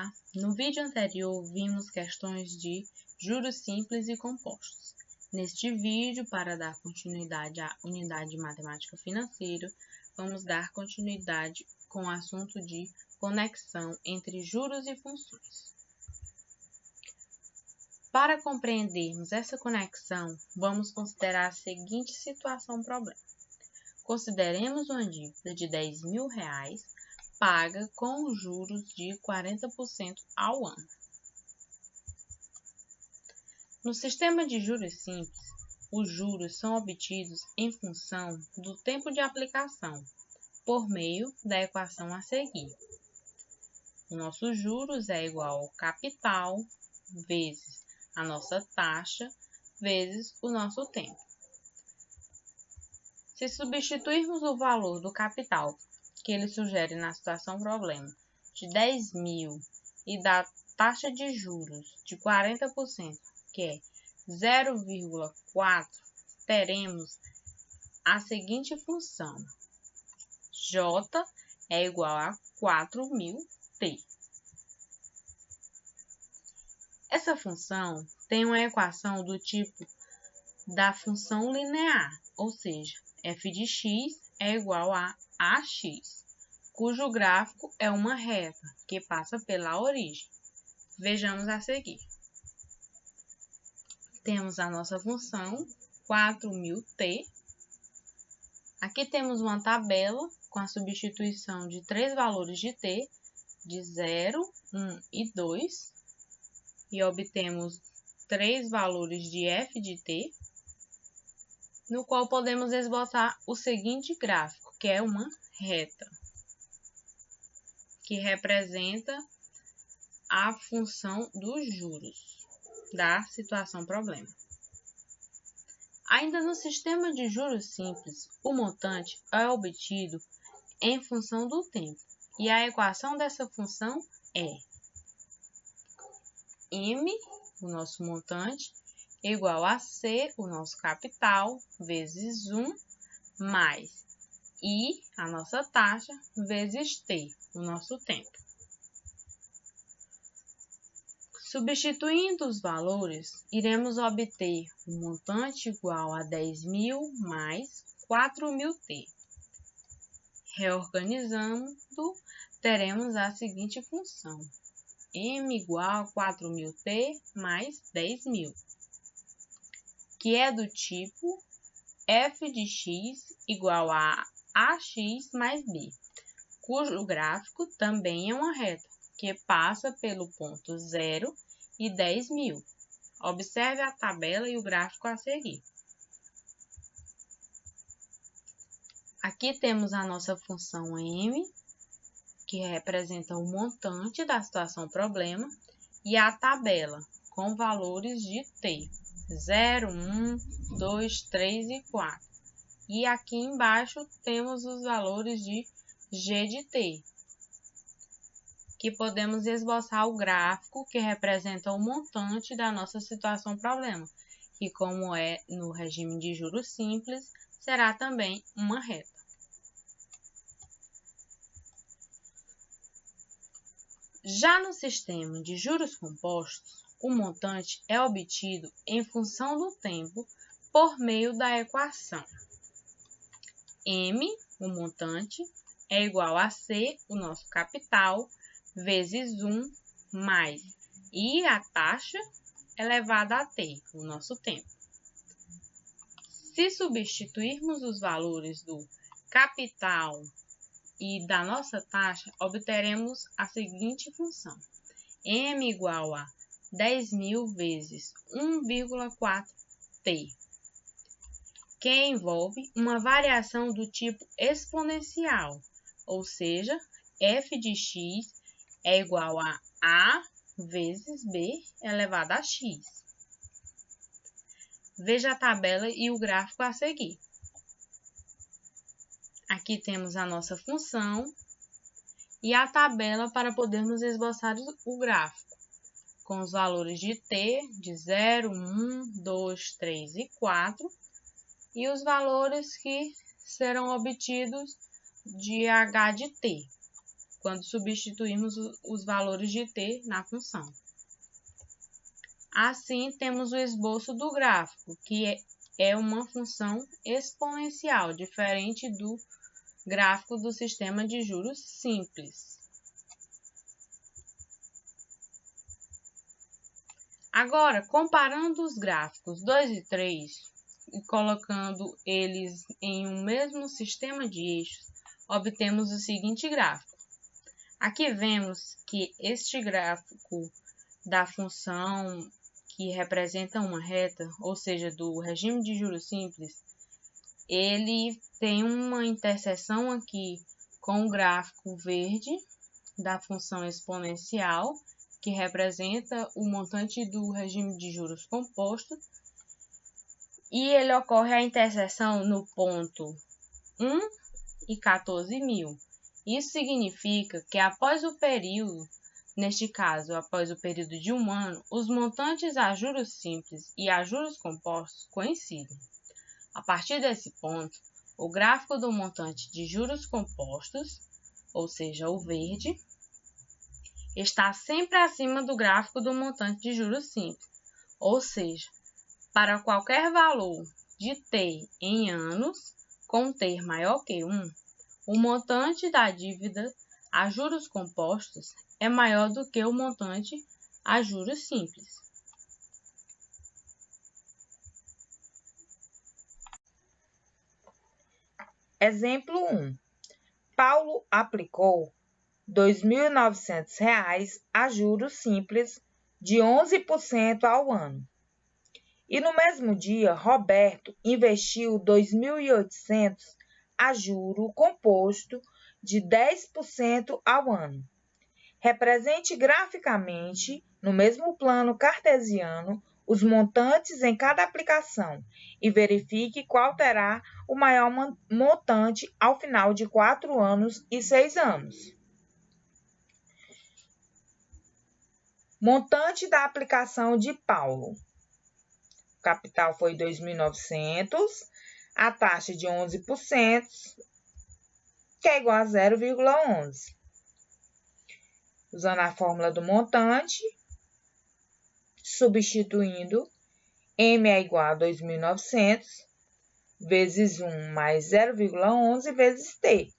Olá! No vídeo anterior vimos questões de juros simples e compostos. Neste vídeo, para dar continuidade à unidade de matemática financeira, vamos dar continuidade com o assunto de conexão entre juros e funções. Para compreendermos essa conexão, vamos considerar a seguinte situação-problema. Consideremos uma dívida de R$10.000 paga com juros de 40% ao ano. No sistema de juros simples, os juros são obtidos em função do tempo de aplicação, por meio da equação a seguir. O nosso juros é igual ao capital vezes a nossa taxa vezes o nosso tempo. Se substituirmos o valor do capital que ele sugere na situação problema de 10.000 e da taxa de juros de 40%, que é 0,4, teremos a seguinte função: J é igual a 4.000t. Essa função tem uma equação do tipo da função linear, ou seja, f de x é igual a ax, cujo gráfico é uma reta que passa pela origem. Vejamos a seguir. Temos a nossa função 4.000t. Aqui temos uma tabela com a substituição de três valores de t, de 0, 1 e 2, e obtemos três valores de f de t, no qual podemos esboçar o seguinte gráfico, que é uma reta, que representa a função dos juros da situação problema. Ainda no sistema de juros simples, o montante é obtido em função do tempo, e a equação dessa função é M, o nosso montante, igual a C, o nosso capital, vezes 1, mais I, a nossa taxa, vezes T, o nosso tempo. Substituindo os valores, iremos obter o montante igual a 10.000 mais 4.000t. Reorganizando, teremos a seguinte função: M igual a 4.000t mais 10.000, que é do tipo f de x igual a ax mais b, cujo gráfico também é uma reta, que passa pelo ponto 0 e 10.000. Observe a tabela e o gráfico a seguir. Aqui temos a nossa função m, que representa o montante da situação problema, e a tabela com valores de t, 0, 1, 2, 3 e 4. E aqui embaixo temos os valores de g de t, que podemos esboçar o gráfico que representa o montante da nossa situação problema, que, como é no regime de juros simples, será também uma reta. Já no sistema de juros compostos, o montante é obtido em função do tempo por meio da equação M, o montante, é igual a C, o nosso capital, vezes 1 mais I, a taxa, elevado a T, o nosso tempo. Se substituirmos os valores do capital e da nossa taxa, obteremos a seguinte função: M igual a 10.000 vezes 1,4t, que envolve uma variação do tipo exponencial, ou seja, f de x é igual a vezes b elevado a x. Veja a tabela e o gráfico a seguir. Aqui temos a nossa função e a tabela para podermos esboçar o gráfico, com os valores de t, de 0, 1, 2, 3 e 4, e os valores que serão obtidos de h de t, quando substituirmos os valores de t na função. Assim, temos o esboço do gráfico, que é uma função exponencial, diferente do gráfico do sistema de juros simples. Agora, comparando os gráficos 2 e 3 e colocando eles em um mesmo sistema de eixos, obtemos o seguinte gráfico. Aqui vemos que este gráfico da função que representa uma reta, ou seja, do regime de juros simples, ele tem uma interseção aqui com o gráfico verde da função exponencial, que representa o montante do regime de juros composto, e ele ocorre a interseção no ponto 1 e 14.000. Isso significa que após o período, neste caso, após o período de 1 ano, os montantes a juros simples e a juros compostos coincidem. A partir desse ponto, o gráfico do montante de juros compostos, ou seja, o verde, está sempre acima do gráfico do montante de juros simples, ou seja, para qualquer valor de t em anos, com t maior que 1, o montante da dívida a juros compostos é maior do que o montante a juros simples. Exemplo 1. Paulo aplicou R$ 2.900 a juros simples de 11% ao ano. E no mesmo dia, Roberto investiu R$ 2.800 a juro composto de 10% ao ano. Represente graficamente, no mesmo plano cartesiano, os montantes em cada aplicação e verifique qual terá o maior montante ao final de 4 anos e 6 anos. Montante da aplicação de Paulo. O capital foi 2.900, a taxa de 11%, que é igual a 0,11. Usando a fórmula do montante, substituindo, M é igual a 2.900 vezes 1 mais 0,11 vezes T.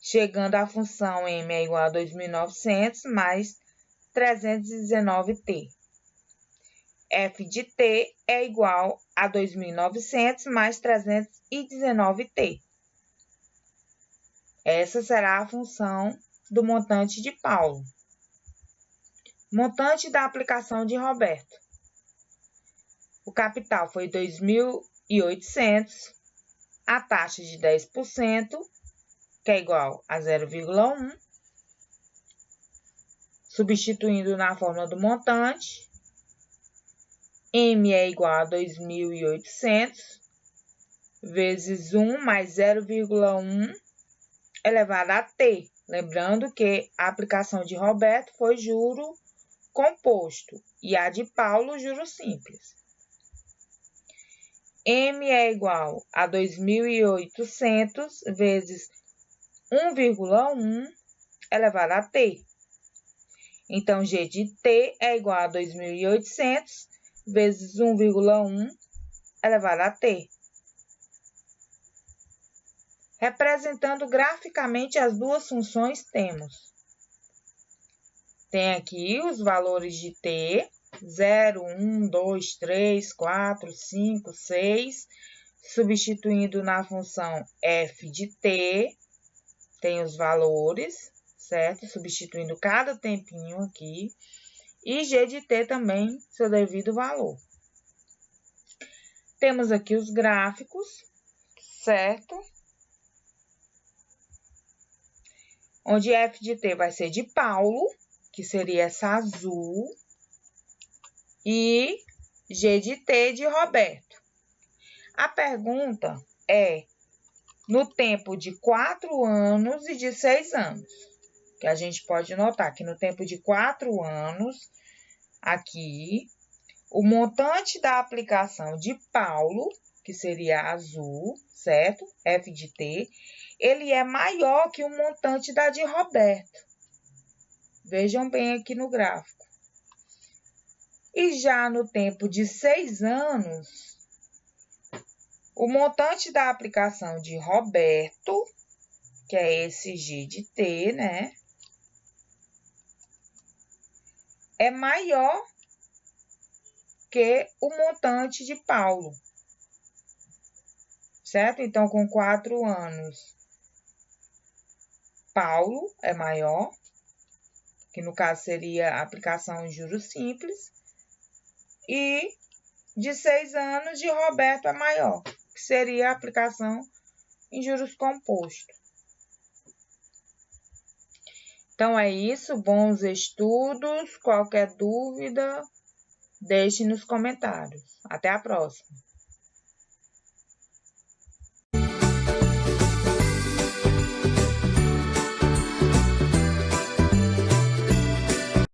Chegando à função M é igual a 2.900 mais 319T. F de T é igual a 2.900 mais 319T. Essa será a função do montante de Paulo. Montante da aplicação de Roberto. O capital foi 2.800, a taxa de 10%, que é igual a 0,1. Substituindo na fórmula do montante, M é igual a 2.800 vezes 1 mais 0,1 elevado a T. Lembrando que a aplicação de Roberto foi juro composto e a de Paulo, juro simples. M é igual a 2.800 vezes 1,1 elevado a T. Então, G de T é igual a 2.800 vezes 1,1 elevado a T. Representando graficamente as duas funções, tem aqui os valores de T, 0, 1, 2, 3, 4, 5, 6, substituindo na função F de T, tem os valores, certo? Substituindo cada tempinho aqui. E G de T também, seu devido valor. Temos aqui os gráficos, certo? Onde F de T vai ser de Paulo, que seria essa azul, e G de T de Roberto. A pergunta é no tempo de 4 anos e de 6 anos. Que a gente pode notar que no tempo de 4 anos, aqui, o montante da aplicação de Paulo que seria azul, certo? F de T, ele é maior que o montante da de Roberto. Vejam bem aqui no gráfico. E já no tempo de 6 anos, o montante da aplicação de Roberto, que é esse G de T, né? É maior que o montante de Paulo. Certo? Então, com 4 anos, Paulo é maior, que no caso seria a aplicação em juros simples, e de 6 anos de Roberto é maior, que seria a aplicação em juros compostos. Então, é isso. Bons estudos. Qualquer dúvida, deixe nos comentários. Até a próxima.